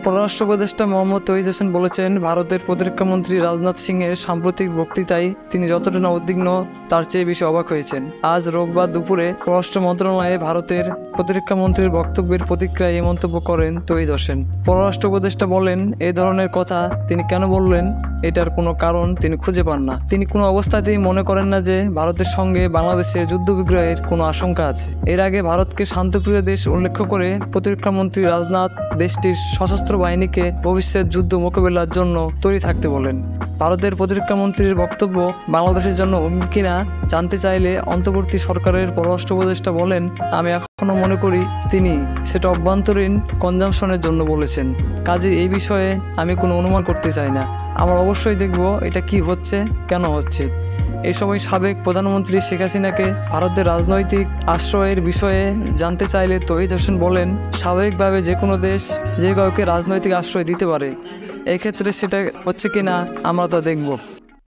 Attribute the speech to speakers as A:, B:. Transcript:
A: পররাষ্ট্র উপদেষ্টা মোহাম্মদ তৌহিদ হোসেন বলেছেন, ভারতের প্রতিরক্ষামন্ত্রী রাজনাথ সিংয়ের সাম্প্রতিক বক্তৃতায় তিনি যতটা না উদ্বিগ্ন তার চেয়ে বেশি অবাক হয়েছেন। আজ রোববার দুপুরে পররাষ্ট্র মন্ত্রণালয়ে ভারতের প্রতিরক্ষামন্ত্রীর বক্তব্যের প্রতিক্রিয়ায় এই মন্তব্য করেন তৌহিদ হোসেন। পররাষ্ট্র উপদেষ্টা বলেন, এই ধরনের কথা তিনি কেন বললেন এটার কোনো কারণ তিনি খুঁজে পান না। তিনি কোনো অবস্থাতেই মনে করেন না যে ভারতের সঙ্গে বাংলাদেশের যুদ্ধবিগ্রহের কোনো আশঙ্কা আছে। এর আগে ভারতকে শান্তপ্রিয় দেশ উল্লেখ করে প্রতিরক্ষামন্ত্রী রাজনাথ দেশটির সশস্ত্র বাহিনীকে ভবিষ্যৎ যুদ্ধ মোকাবেলার জন্য তৈরি থাকতে বলেন। ভারতের প্রতিরক্ষামন্ত্রীর বক্তব্য বাংলাদেশের জন্য হুমকি কিনা জানতে চাইলে অন্তর্বর্তী সরকারের পররাষ্ট্র উপদেষ্টা বলেন, আমি এখনো মনে করি তিনি সেটা অভ্যন্তরীণ কনজামশনের জন্য বলেছেন। কাজে এই বিষয়ে আমি কোনো অনুমান করতে চাই না। আমরা অবশ্যই দেখব এটা কি হচ্ছে, কেন হচ্ছে। এই সময় সাবেক প্রধানমন্ত্রী শেখ হাসিনাকে ভারতের রাজনৈতিক আশ্রয়ের বিষয়ে জানতে চাইলে তৌহিদ হোসেন বলেন, স্বাভাবিকভাবে যে কোনো দেশ যে কাউকে রাজনৈতিক আশ্রয় দিতে পারে। এক্ষেত্রে সেটা হচ্ছে কিনা আমরা তা দেখব।